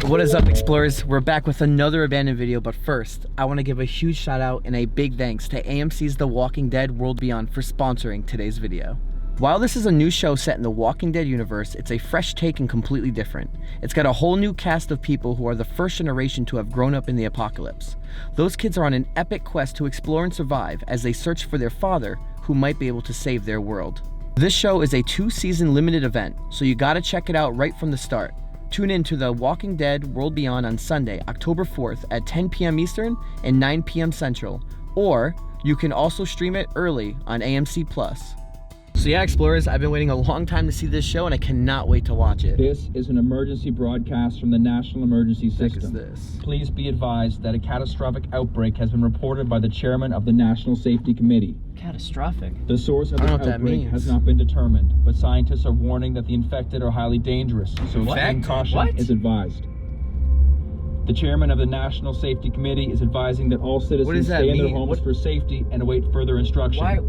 What is up, explorers? We're back with another abandoned video, but first I want to give a huge shout out and a big thanks to AMC's The Walking Dead World Beyond for sponsoring today's video. While this is a new show set in the Walking Dead universe, it's a fresh take and completely different. It's got a whole new cast of people who are the first generation to have grown up in the apocalypse. Those kids are on an epic quest to explore and survive as they search for their father, who might be able to save their world. This show is a 2-season limited event, so you gotta check it out right from the start. Tune in to The Walking Dead World Beyond on Sunday, October 4th at 10 p.m. Eastern and 9 p.m. Central, or you can also stream it early on AMC+. So yeah, explorers, I've been waiting a long time to see this show and I cannot wait to watch it. This is an emergency broadcast from the National Emergency System. What is this? Please be advised that a catastrophic outbreak has been reported by the chairman of the National Safety Committee. Catastrophic? The source of the outbreak has not been determined, but scientists are warning that the infected are highly dangerous, so extreme caution is advised. The chairman of the National Safety Committee is advising that all citizens stay in their homes for safety and await further instruction. Why?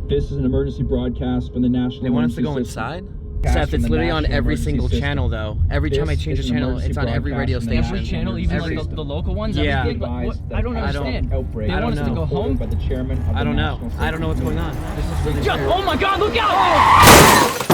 This is an emergency broadcast from the National Emergency System. They want us to go inside? Seth, it's literally on every single channel though. Every time I change a channel, it's on every radio station. Every channel, even like the local ones? Yeah. I don't understand. They want us to go home? I don't know. I don't know what's going on. This is really weird. Oh my god, look out!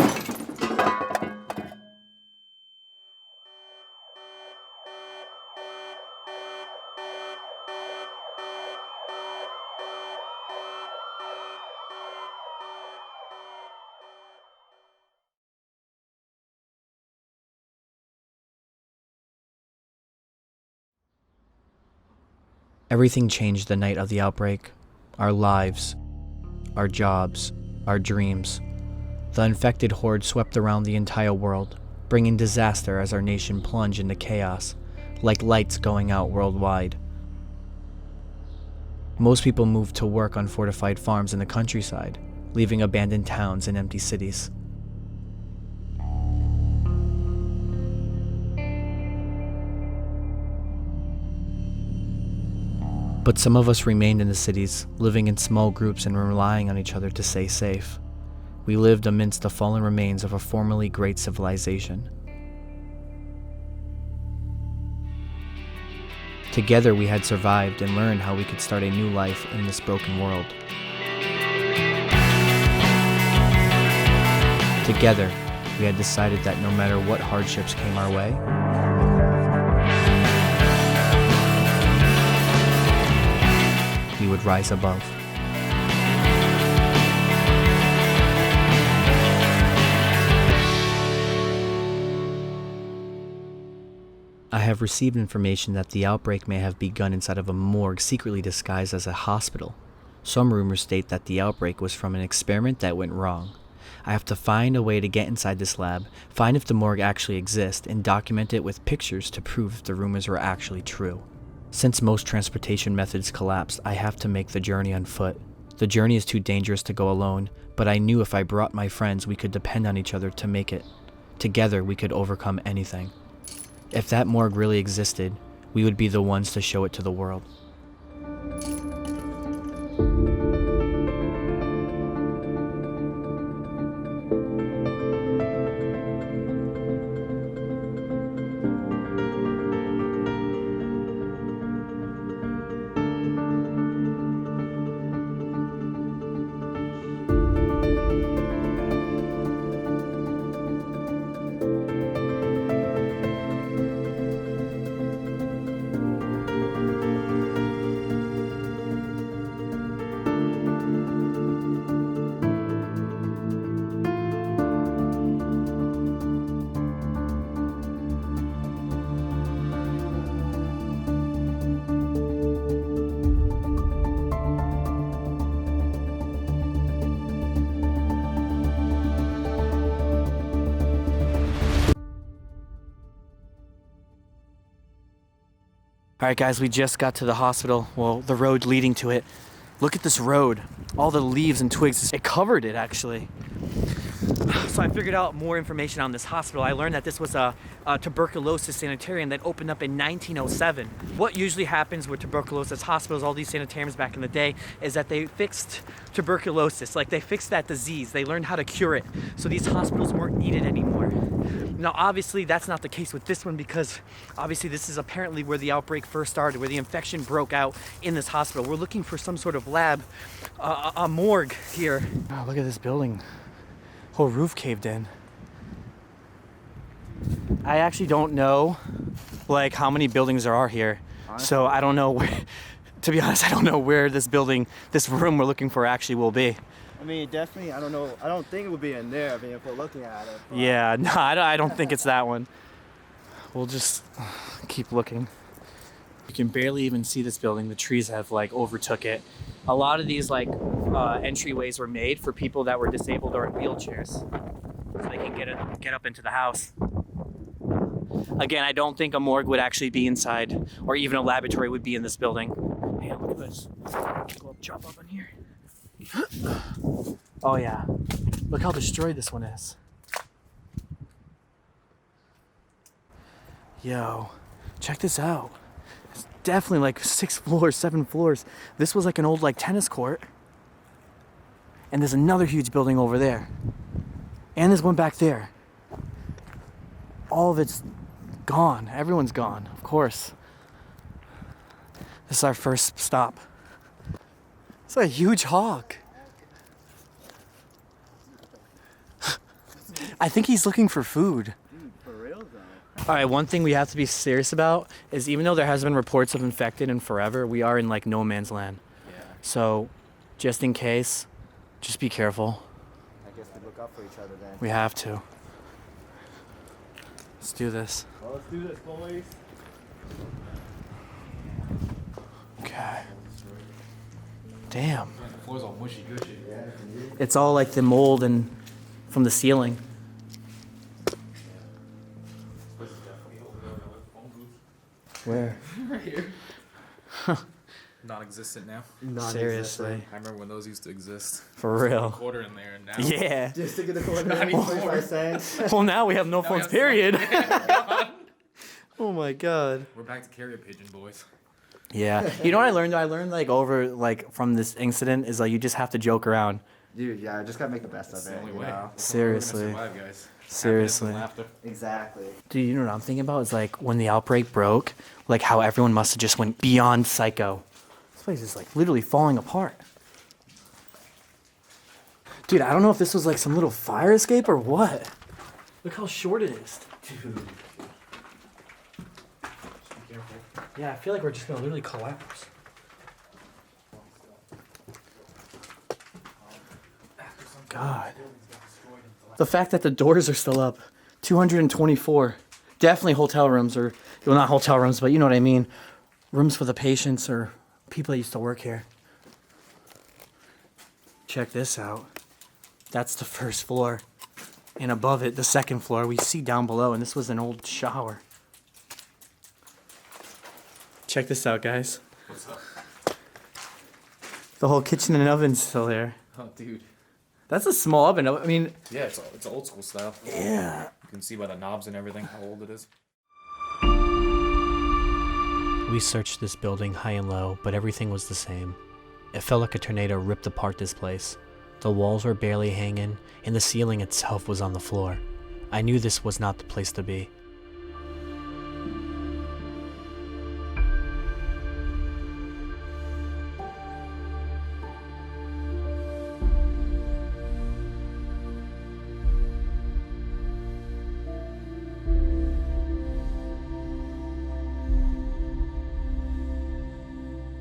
Everything changed the night of the outbreak. Our lives, our jobs, our dreams. The infected horde swept around the entire world, bringing disaster as our nation plunged into chaos, like lights going out worldwide. Most people moved to work on fortified farms in the countryside, leaving abandoned towns and empty cities. But some of us remained in the cities, living in small groups and relying on each other to stay safe. We lived amidst the fallen remains of a formerly great civilization. Together we had survived and learned how we could start a new life in this broken world. Together, we had decided that no matter what hardships came our way, we would rise above. I have received information that the outbreak may have begun inside of a morgue secretly disguised as a hospital. Some rumors state that the outbreak was from an experiment that went wrong. I have to find a way to get inside this lab, find if the morgue actually exists, and document it with pictures to prove if the rumors were actually true. Since most transportation methods collapsed, I have to make the journey on foot. The journey is too dangerous to go alone, but I knew if I brought my friends, we could depend on each other to make it. Together, we could overcome anything. If that morgue really existed, we would be the ones to show it to the world. Alright guys, we just got to the hospital. Well, the road leading to it. Look at this road. All the leaves and twigs, it covered it actually. So I figured out more information on this hospital. I learned that this was a tuberculosis sanitarium that opened up in 1907. What usually happens with tuberculosis hospitals, all these sanitariums back in the day, is that they fixed tuberculosis, like they fixed that disease. They learned how to cure it. So these hospitals weren't needed anymore. Now, obviously, that's not the case with this one because obviously this is apparently where the outbreak first started, where the infection broke out in this hospital. We're looking for some sort of lab, a morgue here. Oh, look at this building. Whole roof caved in. I actually don't know like how many buildings there are here. Honestly. So I don't know where, to be honest, I don't know where this building, this room we're looking for actually will be. I mean, definitely, I don't know, I don't think it would be in there, I mean, if we're looking at it. But... Yeah, no, I don't think it's that one. We'll just keep looking. You can barely even see this building. The trees have like overtook it. A lot of these like entryways were made for people that were disabled or in wheelchairs, so they can get up into the house. Again, I don't think a morgue would actually be inside, or even a laboratory would be in this building. Hey, look at this. Go up, jump up in here. Oh yeah, look how destroyed this one is. Yo, check this out. It's definitely like 6 floors, 7 floors. This was like an old like tennis court. And there's another huge building over there. And there's one back there. All of it's gone. Everyone's gone, of course. This is our first stop. It's a huge hog. I think he's looking for food. Dude, for real though. All right, one thing we have to be serious about is even though there has been reports of infected and forever, we are in like no man's land. Yeah. So just in case, just be careful. I guess we look out for each other then. We have to. Let's do this. Well, let's do this, boys. Okay. Damn. The floor's all mushy gushy. It's all like the mold and from the ceiling. Where? Right here. Non-existent now. Seriously. I remember when those used to exist. For real. Quarter in there and now. Yeah. Just stick in the corner. 94 cents. Well, now we have no phones, have period. Oh my god. We're back to carrier pigeon, boys. Yeah. You know what I learned? I learned like over like from this incident is like you just have to joke around. Dude, yeah, I just gotta make the best That's of the it. only You way. know? Seriously. We're gonna survive, guys. Seriously. Happiness and laughter. Exactly. Dude, you know what I'm thinking about is like when the outbreak broke, like how everyone must have just went beyond psycho. This place is like literally falling apart. Dude, I don't know if this was like some little fire escape or what. Look how short it is. Dude. Yeah, I feel like we're just gonna literally collapse. God. The fact that the doors are still up. 224. Definitely hotel rooms, or, well, not hotel rooms, but you know what I mean. Rooms for the patients or people that used to work here. Check this out. That's the first floor. And above it, the second floor, we see down below, and this was an old shower. Check this out, guys. What's up? The whole kitchen and oven's still there. Oh, dude. That's a small oven. I mean, Yeah, it's old school style. yeah. You can see by the knobs and everything how old it is. We searched this building high and low, but everything was the same. It felt like a tornado ripped apart this place. The walls were barely hanging, and the ceiling itself was on the floor. I knew this was not the place to be.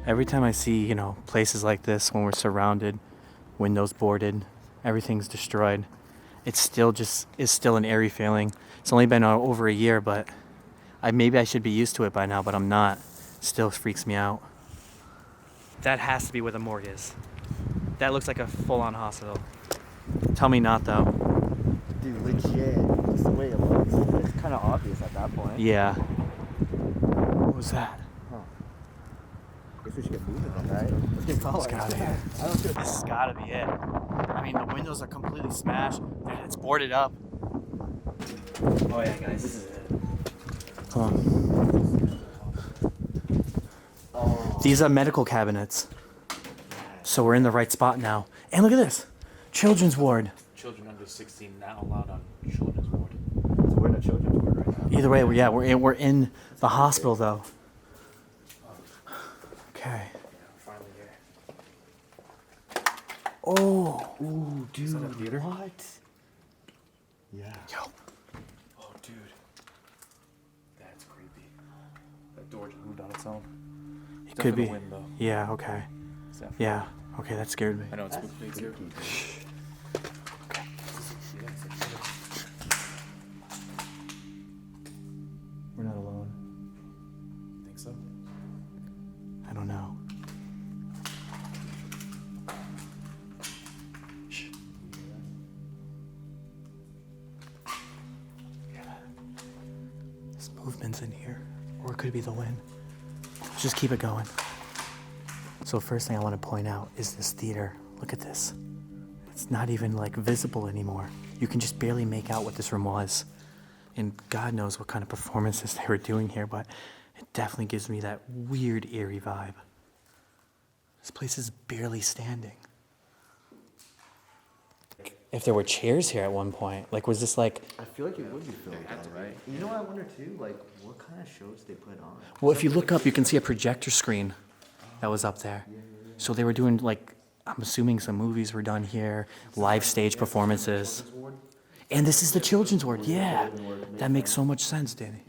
Every time I see, you know, places like this when we're surrounded, windows boarded, everything's destroyed, it's still an eerie feeling. It's only been over a year, but maybe I should be used to it by now, but I'm not. Still freaks me out. That has to be where the morgue is. That looks like a full-on hospital. Tell me not, though. Dude, legit. Just the way it looks. It's kind of obvious at that point. Yeah. What was that? Guess we should get moving then, right? Let's get going. Let's get out of here. This has gotta be it. I mean, the windows are completely smashed. It's boarded up. Oh yeah, guys, this is it. Come on. Oh. These are medical cabinets. So we're in the right spot now. And look at this. Children's ward. Children under 16 not allowed on children's ward. So we're in a children's ward right now. Either way, we're in the hospital though. Okay. Finally here. Oh. Ooh, dude. Is that a theater? What? Yeah. Yo. Oh, dude. That's creepy. That door just moved on its own. It could be. Wind, though. Yeah, okay. Yeah. Okay, that scared me. I know it's spooked me too. We're not alone. Think so? I don't know. Shh. Yeah. There's movements in here. Or it could be the wind. Let's just keep it going. So first thing I want to point out is this theater. Look at this. It's not even like visible anymore. You can just barely make out what this room was. And God knows what kind of performances they were doing here, but it definitely gives me that weird, eerie vibe. This place is barely standing. If there were chairs here at one point, like was this like... I feel like it would be filled though, right? You know what I wonder too? Like, what kind of shows they put on? Well, if you look up, you can see a projector screen that was up there. So they were doing like, I'm assuming some movies were done here, live stage performances. And this is the children's ward, yeah. That makes so much sense, Danny.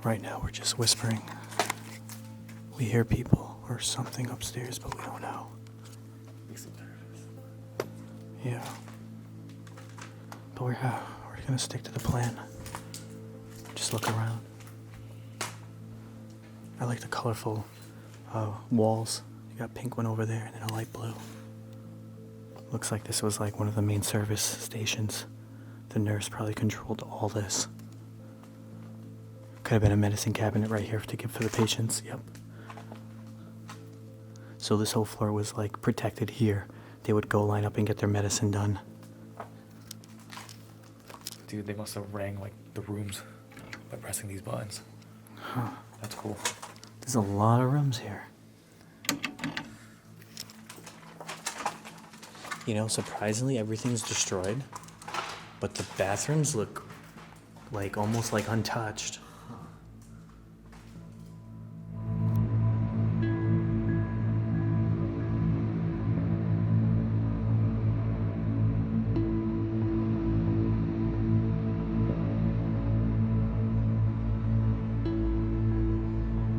Right now we're just whispering. We hear people or something upstairs, but we don't know. Makes me nervous. Yeah. But we're gonna stick to the plan. Just look around. I like the colorful walls. You got a pink one over there and then a light blue. Looks like this was like one of the main service stations. The nurse probably controlled all this. Could have been a medicine cabinet right here to give for the patients. Yep. So this whole floor was like protected here. They would go line up and get their medicine done. Dude, they must have rang like the rooms by pressing these buttons. Huh. That's cool. There's a lot of rooms here. You know, surprisingly, everything's destroyed, but the bathrooms look like almost like untouched.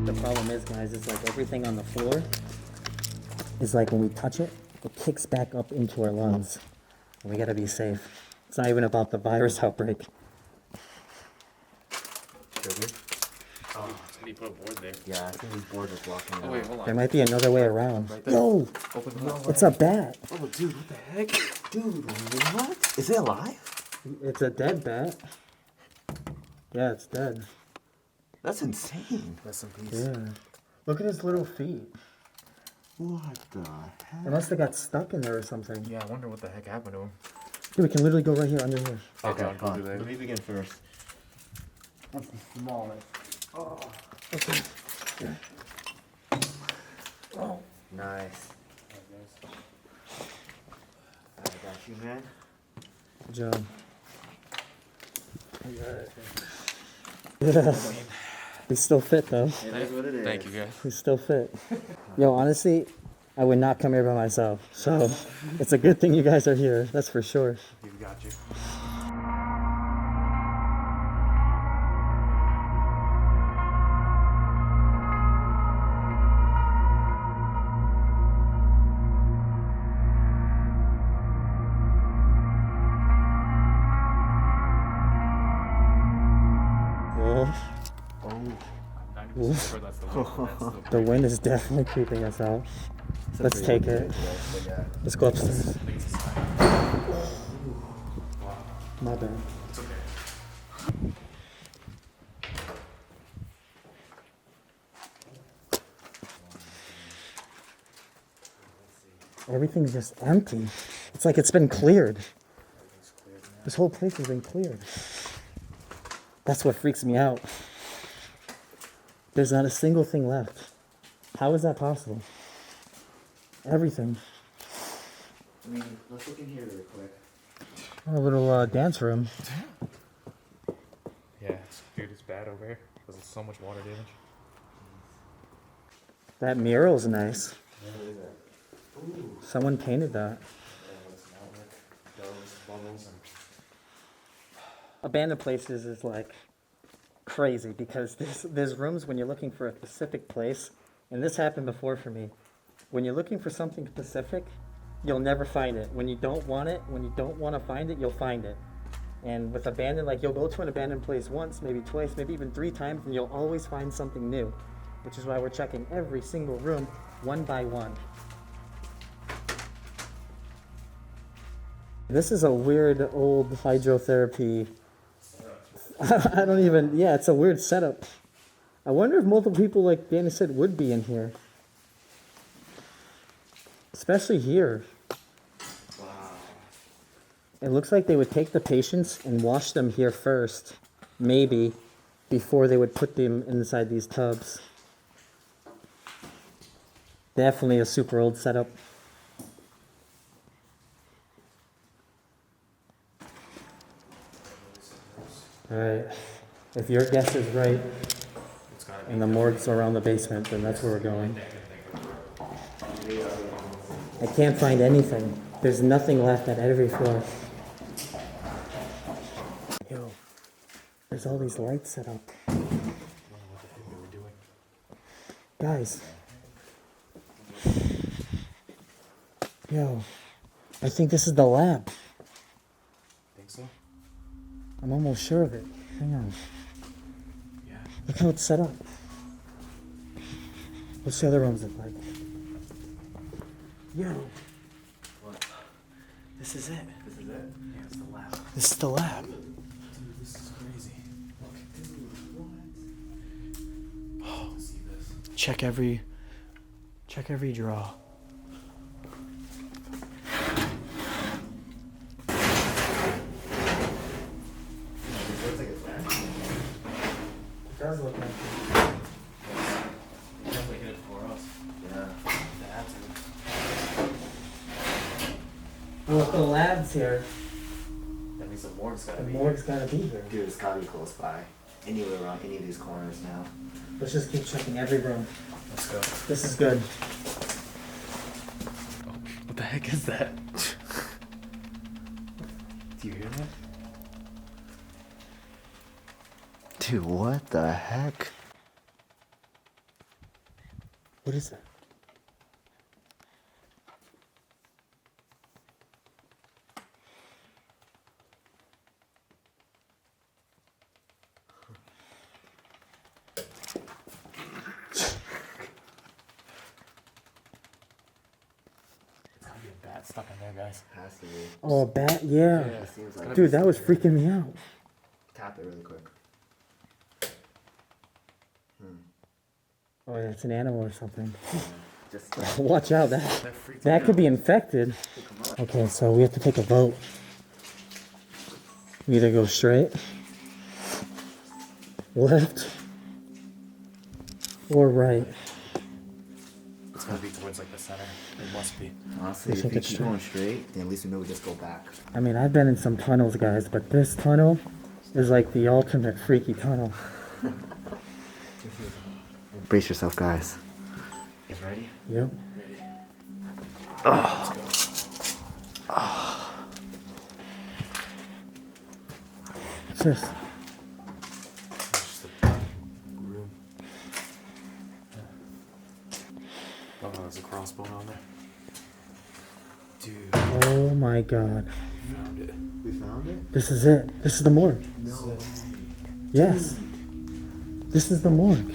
The problem is, guys, it's like everything on the floor is like when we touch it, it kicks back up into our lungs. And we gotta be safe. It's not even about the virus outbreak. Oh, somebody put a board there. Yeah, I think these boards are blocking it. Oh, wait, hold on. There might be another way around. Right there. No! Open the door. It's a bat! Oh, dude, what the heck? Dude, what? Is it alive? It's a dead bat. Yeah, it's dead. That's insane. Rest in peace. Yeah. Look at his little feet. What the heck? They must have got stuck in there or something. Yeah, I wonder what the heck happened to him. Dude, we can literally go right here, under here. Okay, John, go do that. let me begin first. That's the smallest. Oh. Okay. Oh. Nice. I got you, man. Good job. Yeah. We still fit though. It is what it is. Thank you, guys. We still fit. Yo, honestly, I would not come here by myself. So it's a good thing you guys are here. That's for sure. We've got you. Well, I'm 90% sure that's the one. the wind is definitely creeping us out. Let's take it. Let's go upstairs. My bad. It's okay. Everything's just empty. It's like it's been cleared. This whole place has been cleared. That's what freaks me out. There's not a single thing left. How is that possible? Everything. I mean, let's look in here really quick. A little dance room. Yeah, dude, it's bad over here. There's so much water damage. That mural's nice. What is that? Ooh. Someone painted that. Yeah, it's an outlook. Those bubbles and... Abandoned places is like crazy because there's rooms when you're looking for a specific place, and this happened before for me. When you're looking for something specific, you'll never find it. When you don't want it, when you don't want to find it, you'll find it. And with abandoned, like you'll go to an abandoned place once, maybe twice, maybe even 3 times, and you'll always find something new, which is why we're checking every single room one by one. This is a weird old hydrotherapy. I don't even, yeah, it's a weird setup. I wonder if multiple people, like Danny said, would be in here. Especially here. Wow. It looks like they would take the patients and wash them here first, maybe, before they would put them inside these tubs. Definitely a super old setup. Alright, if your guess is right, and the morgue's around the basement, then that's where we're going. I can't find anything. There's nothing left at every floor. Yo, there's all these lights set up. Guys. Yo, I think this is the lab. Think so? I'm almost sure of it. Hang on. Yeah. Look how it's set up. What's the other rooms look like? Yo. What? This is it. This is it? Yeah, it's the lab. This is the lab. Dude, this is crazy. Look. What? Oh, see this? Check every draw. Looks like it's there. It does look like it. Definitely hit it for us. Yeah. That's it. Well, if the lab's here, That means the morgue's the gotta be morgue's gotta be here. Dude, it's gotta be close by. Anywhere around any of these corners now. Let's just keep checking every room. Let's go. This is good. What the heck is that? Do you hear that? Dude, what the heck? What is that? It's gotta be a bat stuck in there, guys. Has to be. Oh, a bat? Yeah. It seems like. Dude, that was freaking me out. Tap it really quick. Oh, yeah, it's an animal or something. Just Watch out, that could be infected. Okay, so we have to take a vote. We either go straight, left, or right. It's gotta be towards like the center. It must be. honestly, You if think we it's keep straight? going straight, then at least we know we just go back. I mean, I've been in some tunnels, guys, but this tunnel is like the ultimate freaky tunnel. Brace yourself, guys. You ready? Yep. What's this? It's just a room. Oh, there's a crossbone on there. Dude, Oh my god. found it. We found it? This is it. This is the morgue. No. Yes. This is the morgue.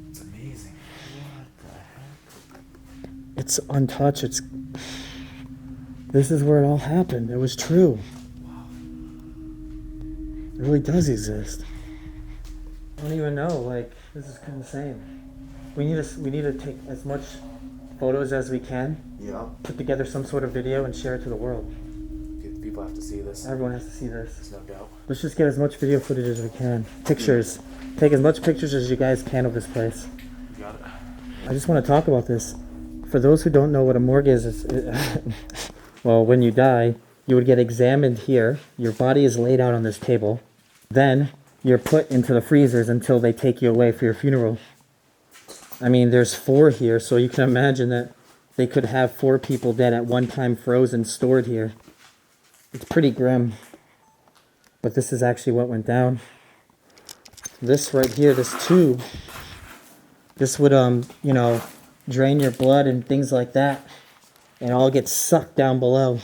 It's amazing. What the heck? It's untouched. This is where it all happened. It was true. It really does exist. I don't even know, like, this is insane. We need to take as much photos as we can. Yeah. Put together some sort of video and share it to the world. People have to see this. Everyone has to see this. There's no doubt. Let's just get as much video footage as we can. Pictures. Take as much pictures as you guys can of this place. You got it. I just want to talk about this. For those who don't know what a morgue is, well, when you die, you would get examined here. Your body is laid out on this table. Then you're put into the freezers until they take you away for your funeral. I mean, there's 4 here, so you can imagine that they could have 4 people dead at one time frozen, stored here. It's pretty grim. But this is actually what went down. This right here, this tube, this would, you know, drain your blood and things like that. And all gets sucked down below.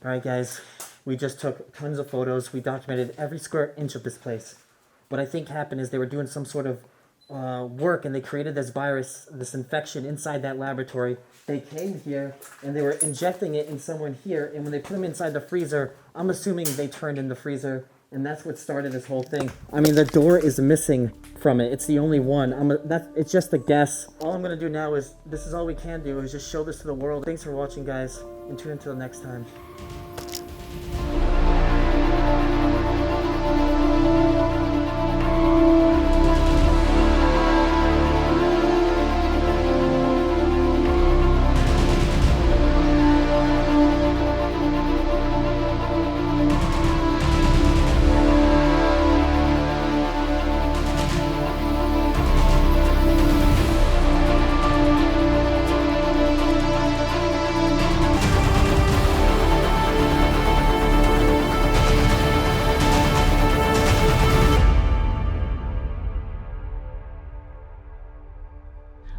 Alright guys, we just took tons of photos. We documented every square inch of this place. What I think happened is they were doing some sort of work and they created this virus, this infection inside that laboratory. They came here and they were injecting it in someone here, and when they put them inside the freezer, I'm assuming they turned in the freezer, and that's what started this whole thing. I mean, the door is missing from it. It's the only one. It's just a guess. All I'm going to do now is, this is all we can do, is just show this to the world. Thanks for watching, guys, and tune in until next time.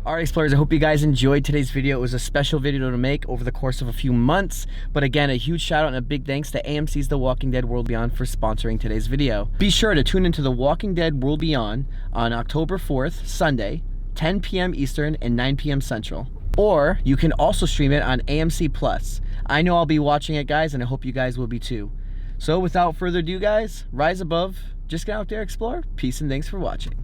Alright explorers, I hope you guys enjoyed today's video. It was a special video to make over the course of a few months. But again, a huge shout out and a big thanks to AMC's The Walking Dead World Beyond for sponsoring today's video. Be sure to tune into The Walking Dead World Beyond on October 4th, Sunday, 10 p.m. Eastern and 9 p.m. Central. Or you can also stream it on AMC Plus. I know I'll be watching it, guys, and I hope you guys will be too. So without further ado, guys, rise above, just get out there, explore. Peace and thanks for watching.